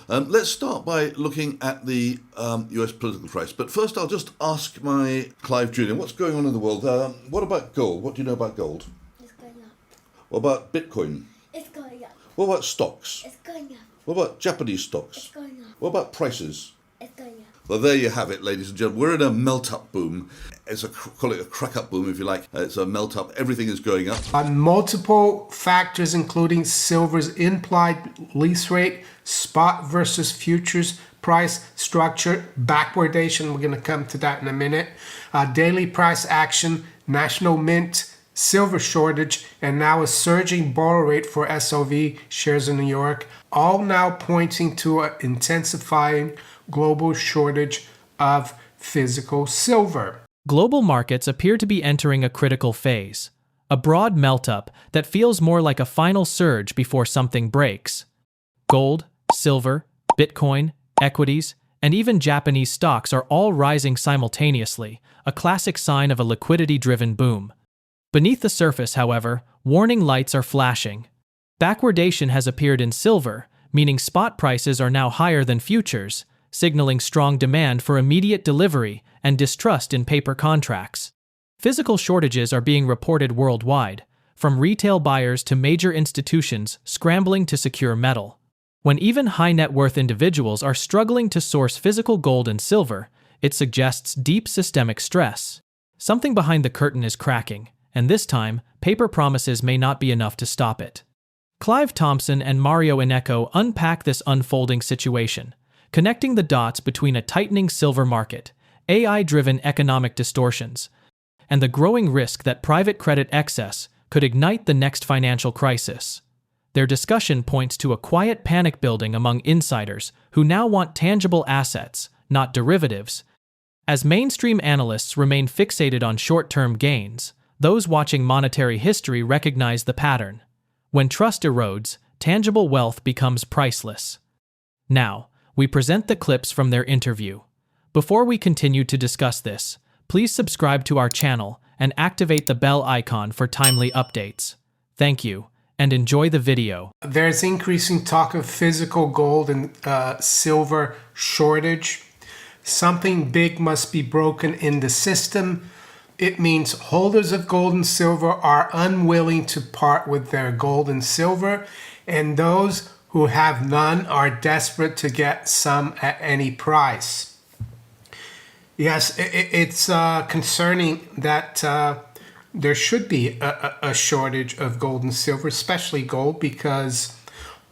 Let's start by looking at the US political price. But first, I'll just ask my Clive Jr., what's going on in the world? What about gold? What do you know about gold? It's going up. What about Bitcoin? It's going up. What about stocks? It's going up. What about Japanese stocks? It's going up. What about prices? It's going up. Well, there you have it, ladies and gentlemen. We're in a melt-up boom. Call it a crack-up boom, if you like. It's a melt-up. Everything is going up. On multiple factors, including silver's implied lease rate, spot versus futures price structure, backwardation. We're going to come to that in a minute. Daily price action, national mint, silver shortage, and now a surging borrow rate for SOV shares in New York, all now pointing to an intensifying global shortage of physical silver. Global markets appear to be entering a critical phase, a broad melt-up that feels more like a final surge before something breaks. Gold, silver, Bitcoin, equities, and even Japanese stocks are all rising simultaneously, a classic sign of a liquidity-driven boom. Beneath the surface, however, warning lights are flashing. Backwardation has appeared in silver, meaning spot prices are now higher than futures, signaling strong demand for immediate delivery and distrust in paper contracts. Physical shortages are being reported worldwide, from retail buyers to major institutions scrambling to secure metal. When even high-net-worth individuals are struggling to source physical gold and silver, it suggests deep systemic stress. Something behind the curtain is cracking, and this time, paper promises may not be enough to stop it. Clive Thompson and MarioInnecco unpack this unfolding situation, connecting the dots between a tightening silver market, AI-driven economic distortions, and the growing risk that private credit excess could ignite the next financial crisis. Their discussion points to a quiet panic building among insiders who now want tangible assets, not derivatives. As mainstream analysts remain fixated on short-term gains, those watching monetary history recognize the pattern. When trust erodes, tangible wealth becomes priceless. Now, we present the clips from their interview. Before we continue to discuss this, please subscribe to our channel and activate the bell icon for timely updates. Thank you, and enjoy the video. There's increasing talk of physical gold and silver shortage. Something big must be broken in the system. It means holders of gold and silver are unwilling to part with their gold and silver, and those who have none are desperate to get some at any price. Yes, it's concerning that there should be a shortage of gold and silver, especially gold, because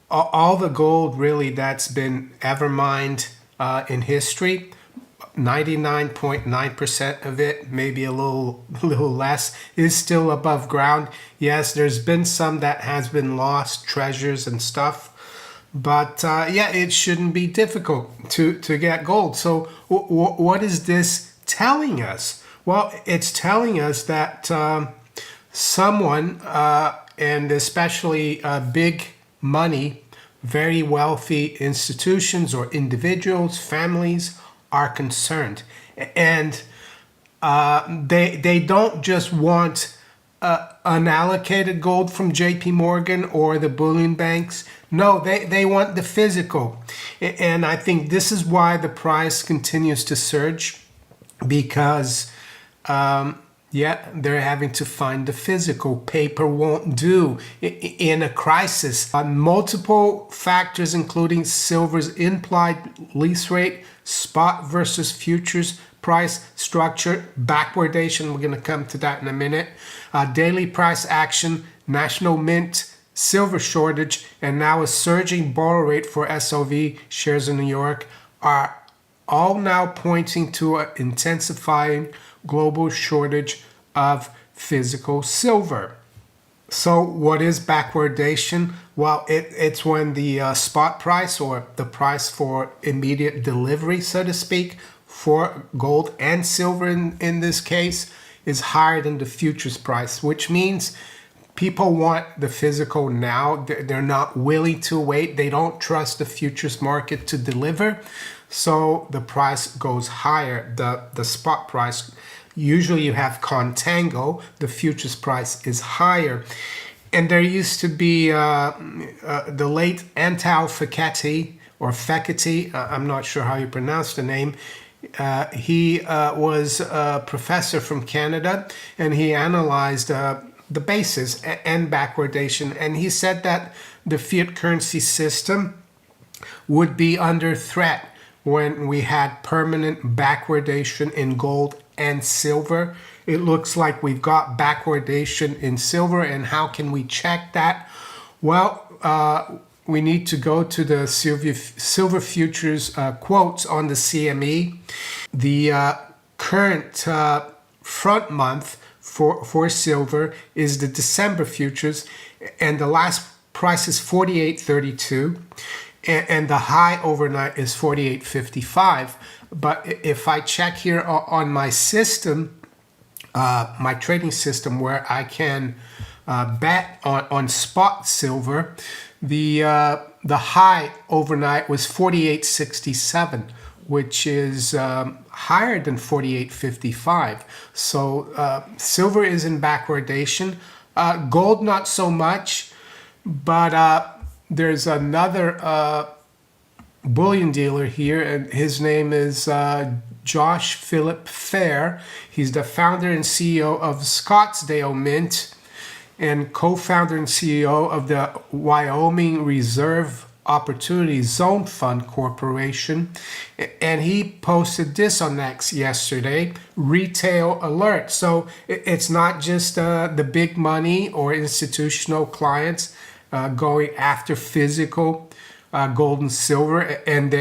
all the gold really that's been ever mined in history, 99.9% of it, maybe a little less, is still above ground. Yes, there's been some that has been lost, treasures and stuff. But yeah, it shouldn't be difficult to get gold. So what is this telling us? Well, it's telling us that someone, and especially big money, very wealthy institutions or individuals, families, are concerned. And they don't just want unallocated gold from JP Morgan or the bullion banks. No, they want the physical. And I think this is why the price continues to surge, because yeah, they're having to find the physical. Paper won't do in a crisis. Multiple factors, including silver's implied lease rate, spot versus futures price structure, backwardation. We're going to come to that in a minute. Daily price action, national mint, silver shortage, and now a surging borrow rate for SOV shares in New York are all now pointing to an intensifying global shortage of physical silver. So what is backwardation? Well, it's when the spot price, or the price for immediate delivery, so to speak, for gold and silver in this case, is higher than the futures price, which means people want the physical now. They're not willing to wait. They don't trust the futures market to deliver. So the price goes higher, the spot price. Usually you have contango, the futures price is higher. And there used to be the late Antal Fiketty, or Fekete, I'm not sure how you pronounce the name. He was a professor from Canada, and he analyzed the basis and backwardation, and he said that the fiat currency system would be under threat when we had permanent backwardation in gold and silver. It looks like we've got backwardation in silver, and how can we check that? Well, we need to go to the silver futures quotes on the CME. The current front month for silver is the December futures, and the last price is 48.32. And the high overnight is 48.55. But if I check here on my system, my trading system, where I can bet on spot silver, the high overnight was 48.67, which is higher than 48.55. So silver is in backwardation. Gold not so much, but there's another bullion dealer here, and his name is Josh Philip Fair. He's the founder and CEO of Scottsdale Mint and co-founder and CEO of the Wyoming Reserve Opportunity Zone Fund Corporation. And he posted this on X yesterday, retail alert. So it's not just the big money or institutional clients going after physical gold and silver, and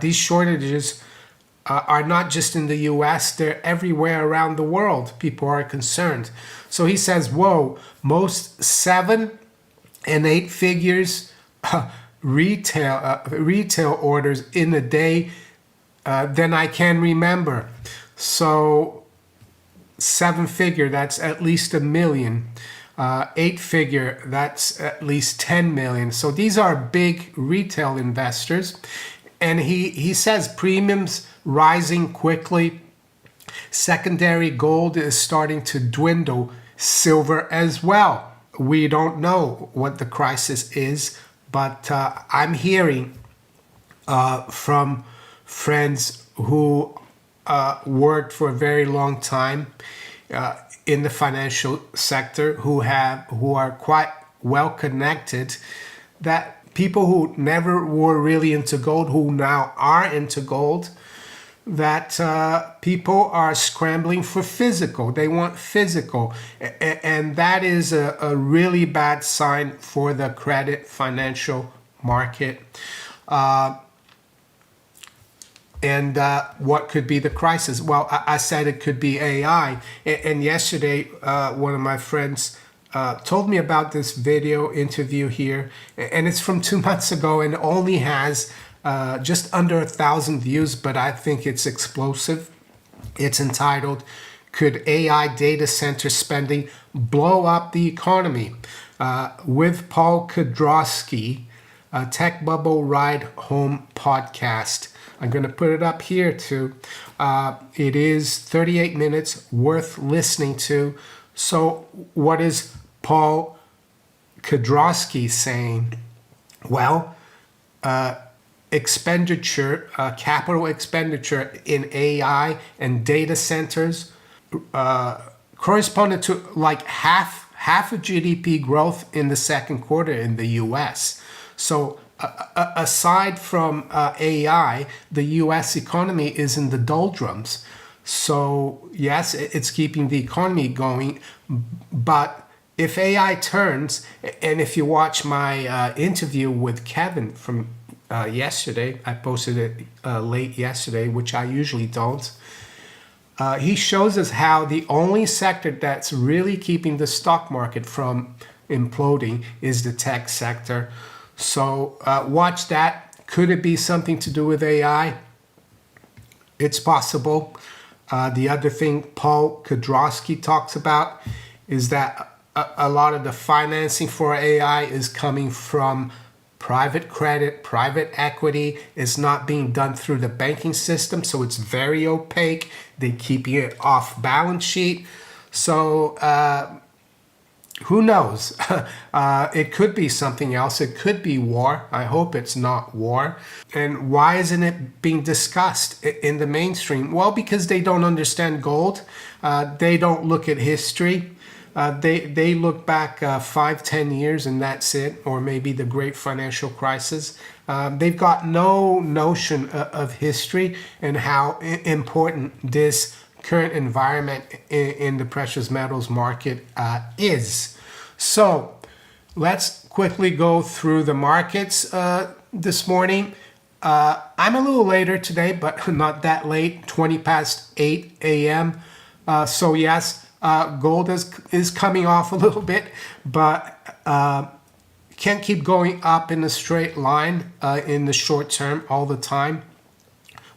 these shortages are not just in the US, they're everywhere around the world. People are concerned. So he says, whoa, most 7 and 8 figures retail orders in a day than I can remember. So 7-figure, that's at least 1 million. 8-figure, that's at least 10 million. So these are big retail investors. And he says premiums rising quickly. Secondary gold is starting to dwindle. Silver as well. We don't know what the crisis is, but I'm hearing from friends who worked for a very long time in the financial sector, who are quite well connected, that people who never were really into gold, who now are into gold, that people are scrambling for physical. They want physical. And that is a really bad sign for the credit financial market. And what could be the crisis? Well, I said it could be AI. And yesterday, one of my friends told me about this video interview here. And it's from 2 months ago and only has just under 1,000 views, but I think it's explosive. It's entitled, "Could AI Data Center Spending Blow Up the Economy?" With Paul Kudrowski, a Tech Bubble Ride Home podcast. I'm going to put it up here too. It is 38 minutes worth listening to. So what is Paul Kudrowski saying? Well, capital expenditure in AI and data centers corresponded to like half of GDP growth in the second quarter in the US. So aside from AI, the US economy is in the doldrums. So yes, it's keeping the economy going, but if AI turns, and if you watch my interview with Kevin from yesterday, I posted it late yesterday, which I usually don't. He shows us how the only sector that's really keeping the stock market from imploding is the tech sector. So watch that. Could it be something to do with AI? It's possible. The other thing Paul Kudrowski talks about is that a lot of the financing for AI is coming from private credit, private equity. It's not being done through the banking system, so it's very opaque. They're keeping it off balance sheet. So Who knows? It could be something else. It could be war. I hope it's not war. And why isn't it being discussed in the mainstream? Well, because they don't understand gold. They don't look at history. They look back 5-10 years and that's it, or maybe the great financial crisis. They've got no notion of history and how important this current environment in the precious metals market is. So let's quickly go through the markets this morning. I'm a little later today, but not that late, 20 past 8 a.m. So yes, gold is coming off a little bit, but can't keep going up in a straight line in the short term all the time.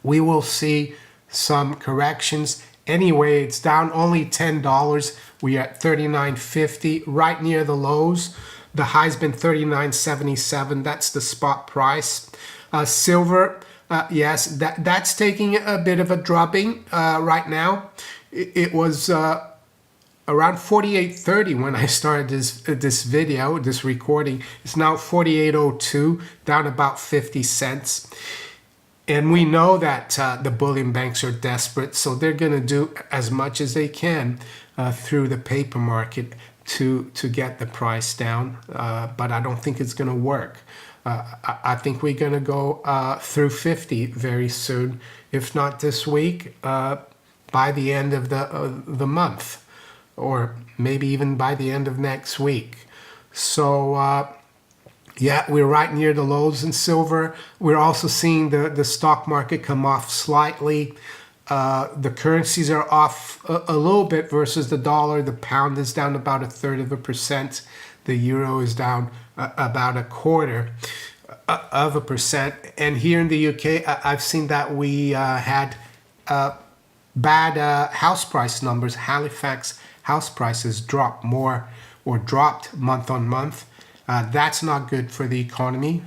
We will see some corrections. Anyway, it's down only $10. We are at $39.50, right near the lows. The high's been $39.77. That's the spot price. Silver, yes, that's taking a bit of a drubbing right now. It was around 48.30 when I started this video, this recording. It's now 48.02, down about 50 cents. And we know that the bullion banks are desperate, so they're going to do as much as they can through the paper market to get the price down. But I don't think it's going to work. I think we're going to go through 50 very soon, if not this week, by the end of the month, or maybe even by the end of next week. So yeah, we're right near the lows in silver. We're also seeing the stock market come off slightly. The currencies are off a little bit versus the dollar. The pound is down about 1/3%. The euro is down about 1/4%. And here in the UK, I've seen that we had bad house price numbers. Halifax house prices dropped month on month. That's not good for the economy.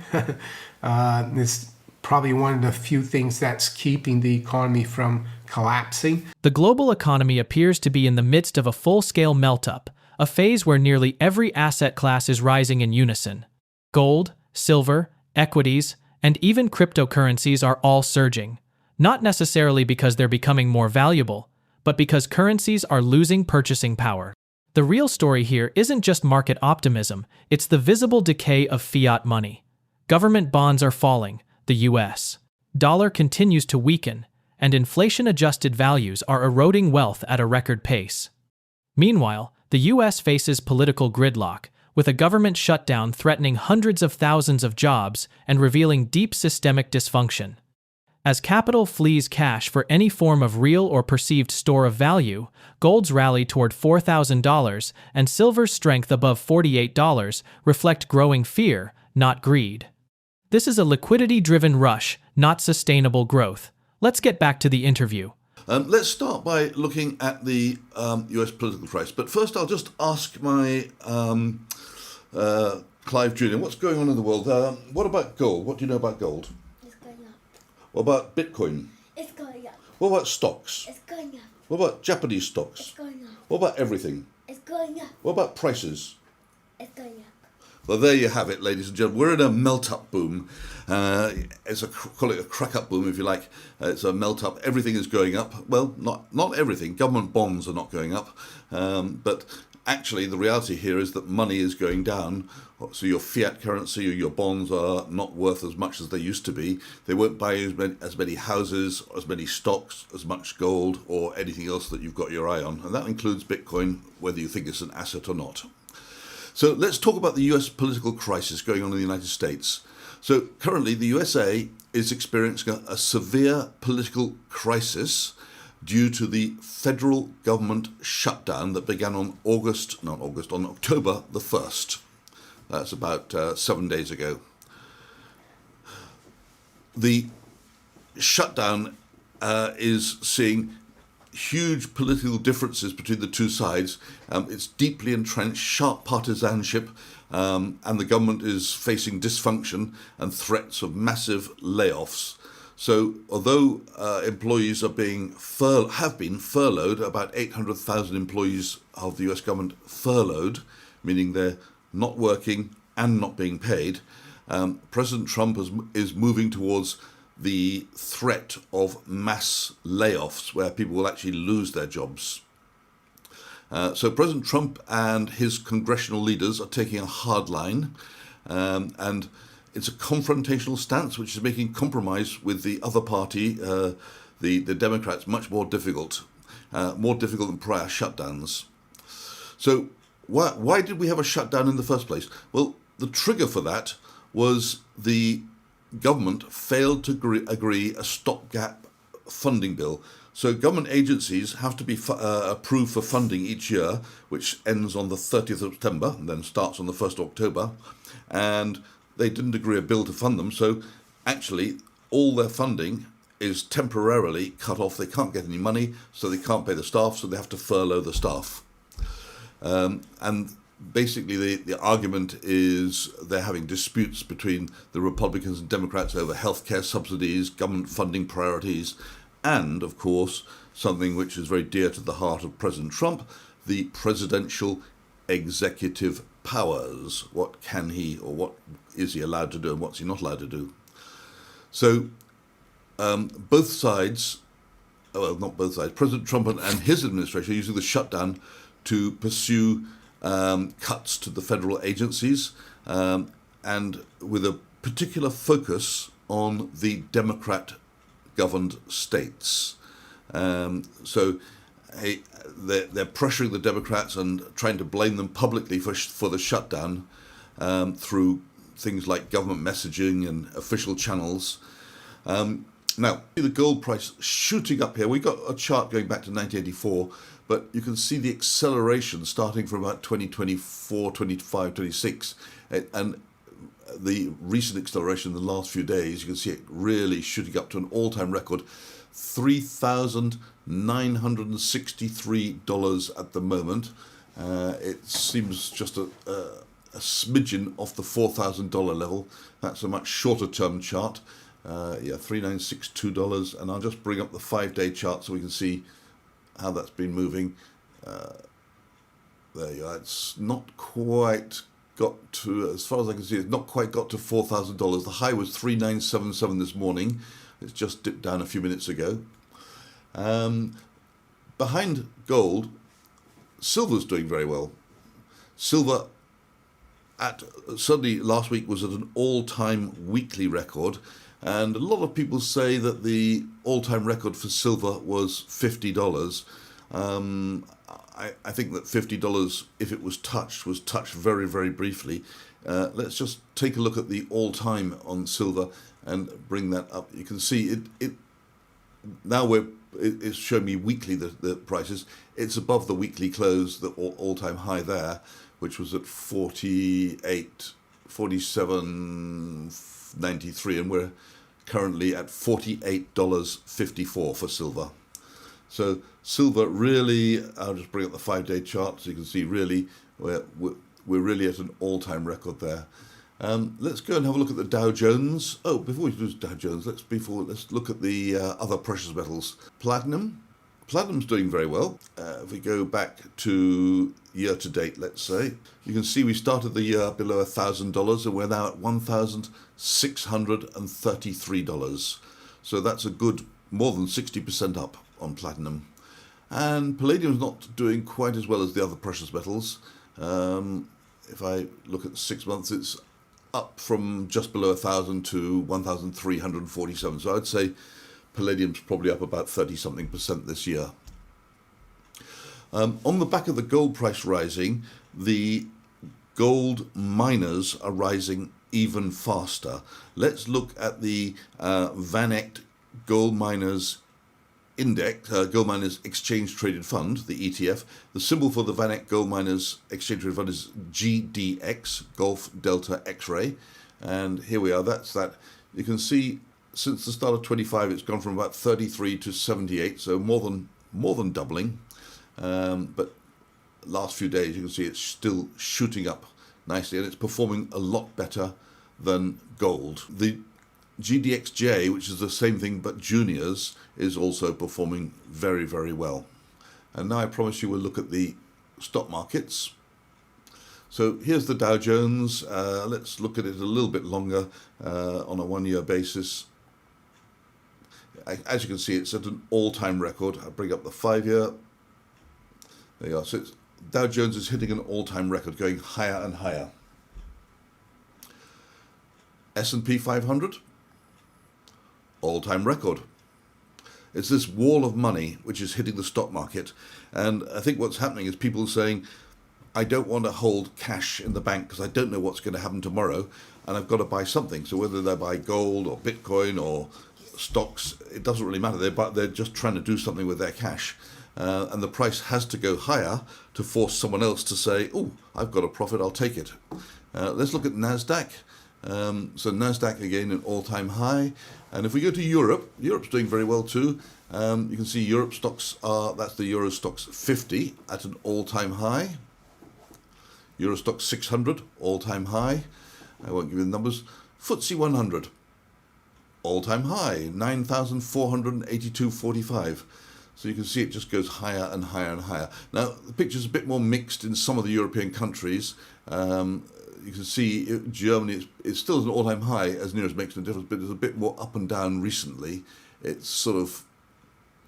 It's probably one of the few things that's keeping the economy from collapsing. The global economy appears to be in the midst of a full-scale melt-up, a phase where nearly every asset class is rising in unison. Gold, silver, equities, and even cryptocurrencies are all surging, not necessarily because they're becoming more valuable, but because currencies are losing purchasing power. The real story here isn't just market optimism, it's the visible decay of fiat money. Government bonds are falling, the US dollar continues to weaken, and inflation-adjusted values are eroding wealth at a record pace. Meanwhile, the US faces political gridlock, with a government shutdown threatening hundreds of thousands of jobs and revealing deep systemic dysfunction. As capital flees cash for any form of real or perceived store of value, gold's rally toward $4,000 and silver's strength above $48 reflect growing fear, not greed. This is a liquidity-driven rush, not sustainable growth. Let's get back to the interview. Let's start by looking at the US political crisis. But first, I'll just ask my Clive Jr., what's going on in the world? What about gold? What do you know about gold? It's going up. What about Bitcoin? It's going up. What about stocks? It's going up. What about Japanese It's stocks? going up. What about everything? It's going up. What about prices? It's going up. Well, there you have it, ladies and gentlemen. We're in a melt-up boom. Call it a crack-up boom, if you like. It's a melt-up. Everything is going up. Well, not everything. Government bonds are not going up. But actually, the reality here is that money is going down. So your fiat currency or your bonds are not worth as much as they used to be. They won't buy as many houses, as many stocks, as much gold, or anything else that you've got your eye on. And that includes Bitcoin, whether you think it's an asset or not. So let's talk about the US political crisis going on in the United States. So currently the USA is experiencing a severe political crisis due to the federal government shutdown that began on October the 1st. That's about 7 days ago. The shutdown is seeing huge political differences between the two sides. It's deeply entrenched, sharp partisanship, and the government is facing dysfunction and threats of massive layoffs. So although employees have been furloughed, about 800,000 employees of the US government furloughed, meaning they're not working and not being paid, President Trump is moving towards the threat of mass layoffs where people will actually lose their jobs. So President Trump and his congressional leaders are taking a hard line, and it's a confrontational stance which is making compromise with the other party, the Democrats, much more difficult than prior shutdowns. So why did we have a shutdown in the first place? Well, the trigger for that was the government failed to agree a stopgap funding bill. So government agencies have to be approved for funding each year, which ends on the 30th of September and then starts on the 1st of October. And they didn't agree a bill to fund them. So actually, all their funding is temporarily cut off. They can't get any money, so they can't pay the staff, so they have to furlough the staff. And basically, the argument is they're having disputes between the Republicans and Democrats over healthcare subsidies, government funding priorities, and, of course, something which is very dear to the heart of President Trump, the presidential executive powers. What can he, or what is he allowed to do, and what's he not allowed to do? So both sides, well, not both sides, President Trump and his administration are using the shutdown to pursue cuts to the federal agencies, and with a particular focus on the Democrat-governed states. So they're pressuring the Democrats and trying to blame them publicly for the shutdown through things like government messaging and official channels. Now, the gold price shooting up here. We've got a chart going back to 1984, but you can see the acceleration starting from about 2024, 25, 26, and the recent acceleration in the last few days, you can see it really shooting up to an all-time record, $3,963 at the moment. It seems just a smidgen off the $4,000 level. That's a much shorter term chart. $3,962, and I'll just bring up the 5-day chart so we can see how that's been moving. There you are. It's not quite got to, as far as I can see, it's not quite got to $4,000. The high was 3,977 this morning. It's just dipped down a few minutes ago. Behind gold, silver's doing very well. Silver certainly last week was at an all-time weekly record, and a lot of people say that the all-time record for silver was $50. I think that $50, if it was touched very, very briefly. Let's just take a look at the all-time on silver and bring that up. You can see it now it's showing me weekly the prices. It's above the weekly close, the all-time high there, which was at 47.93, and we're currently at $48.54 for silver. So silver really, I'll just bring up the 5-day chart so you can see really we're really at an all-time record there. Let's go and have a look at the Dow Jones. Oh, before we do Dow Jones, let's look at the other precious metals. Platinum's doing very well. If we go back to year to date, let's say, you can see we started the year below $1,000 and we're now at $1,633. So that's a good more than 60% up on platinum. And palladium's not doing quite as well as the other precious metals. If I look at 6 months, it's up from just below 1,000 to 1,347. So I'd say palladium's probably up about 30-something% this year. On the back of the gold price rising, the gold miners are rising even faster. Let's look at the VanEck Gold Miners Index, Gold Miners Exchange Traded Fund, the ETF. The symbol for the VanEck Gold Miners Exchange Traded Fund is GDX, Golf Delta X-Ray. And here we are, that's that. You can see since the start of 25, it's gone from about 33 to 78, so more than doubling. But last few days, you can see it's still shooting up nicely, and it's performing a lot better than gold. The GDXJ, which is the same thing but juniors, is also performing very, very well. And now I promise you we'll look at the stock markets. So here's the Dow Jones. Let's look at it a little bit longer on a 1-year basis. As you can see, it's at an all-time record. I'll bring up the 5-year. There you are. So Dow Jones is hitting an all-time record, going higher and higher. S&P 500, all-time record. It's this wall of money which is hitting the stock market. And I think what's happening is people are saying, I don't want to hold cash in the bank because I don't know what's going to happen tomorrow, and I've got to buy something. So whether they buy gold or Bitcoin or stocks, it doesn't really matter. They're just trying to do something with their cash. And the price has to go higher to force someone else to say, oh, I've got a profit, I'll take it. Let's look at NASDAQ. So NASDAQ again an all-time high. And if we go to Europe, Europe's doing very well too. You can see Europe stocks that's the Euro Stocks 50 at an all-time high. Euro Stocks 600, all-time high. I won't give you the numbers. FTSE 100, all-time high, 9,482.45. So you can see it just goes higher and higher and higher. Now, the picture's a bit more mixed in some of the European countries. You can see Germany is still an all-time high, as near as makes no difference, but it's a bit more up and down recently. It's sort of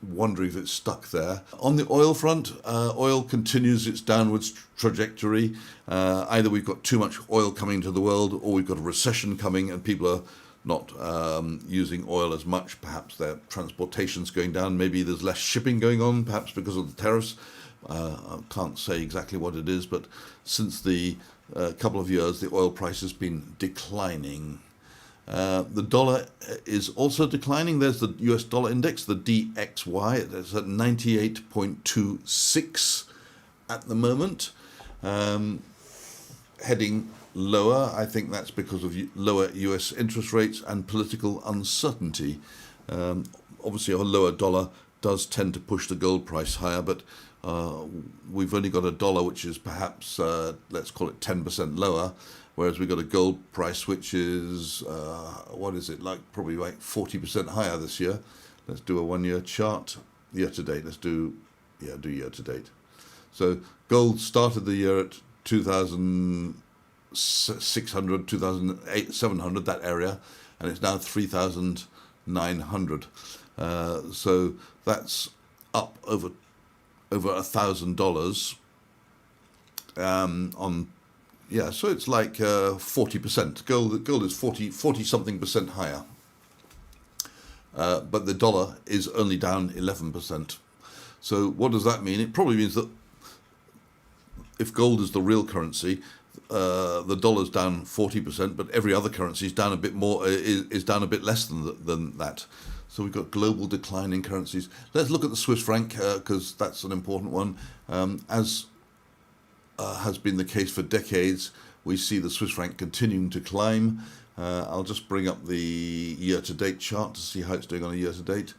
wondering if it's stuck there. On the oil front, oil continues its downwards trajectory. Either we've got too much oil coming into the world, or we've got a recession coming and people are not using oil as much. Perhaps their transportation's going down. Maybe there's less shipping going on, perhaps because of the tariffs. I can't say exactly what it is, but since the couple of years, the oil price has been declining. The dollar is also declining. There's the US dollar index, the DXY. It's at 98.26 at the moment, heading lower. I think that's because of lower US interest rates and political uncertainty. Obviously, a lower dollar does tend to push the gold price higher, but we've only got a dollar which is perhaps, let's call it 10% lower, whereas we've got a gold price which is, what is it, probably like 40% higher this year. Let's do a 1-year chart, year to date. Let's do year to date. So gold started the year at 2,600, 2,700, that area, and it's now 3,900. So that's up over $1,000 on, yeah, so it's like 40%. Gold is 40 something percent higher, but the dollar is only down 11%. So what does that mean? It probably means that if gold is the real currency, the dollar's down 40%, but every other currency is down a bit more, is down a bit less than that. So we've got global decline in currencies. Let's look at the Swiss franc, because that's an important one. As has been the case for decades, we see the Swiss franc continuing to climb. I'll just bring up the year-to-date chart to see how it's doing on a year-to-date.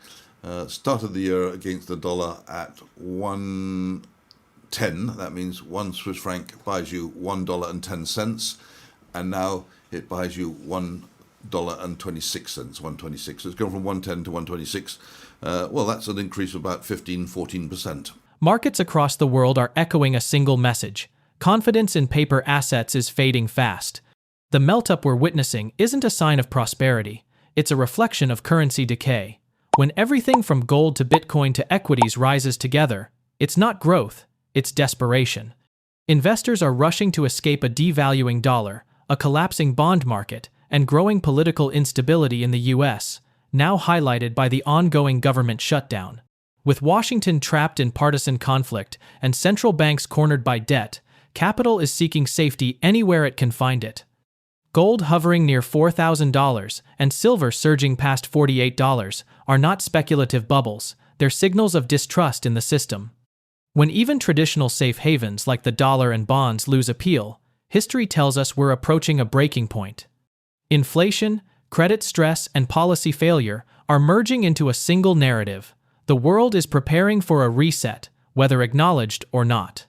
Started the year against the dollar at 1.10. That means 1 Swiss franc buys you $1.10, and now it buys you $1.26, 1.26. So it's gone from 1.10 to 1.26. Well, that's an increase of about 14%. Markets across the world are echoing a single message. Confidence in paper assets is fading fast. The melt-up we're witnessing isn't a sign of prosperity. It's a reflection of currency decay. When everything from gold to Bitcoin to equities rises together, it's not growth, it's desperation. Investors are rushing to escape a devaluing dollar, a collapsing bond market, and growing political instability in the U.S., now highlighted by the ongoing government shutdown. With Washington trapped in partisan conflict and central banks cornered by debt, capital is seeking safety anywhere it can find it. Gold hovering near $4,000 and silver surging past $48 are not speculative bubbles, they're signals of distrust in the system. When even traditional safe havens like the dollar and bonds lose appeal, history tells us we're approaching a breaking point. Inflation, credit stress, and policy failure are merging into a single narrative. The world is preparing for a reset, whether acknowledged or not.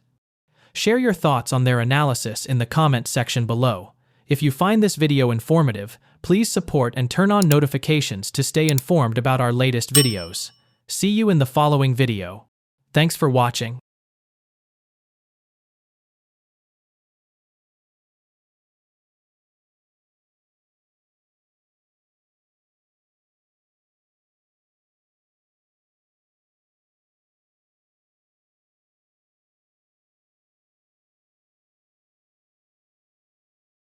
Share your thoughts on their analysis in the comment section below. If you find this video informative, please support and turn on notifications to stay informed about our latest videos. See you in the following video. Thanks for watching.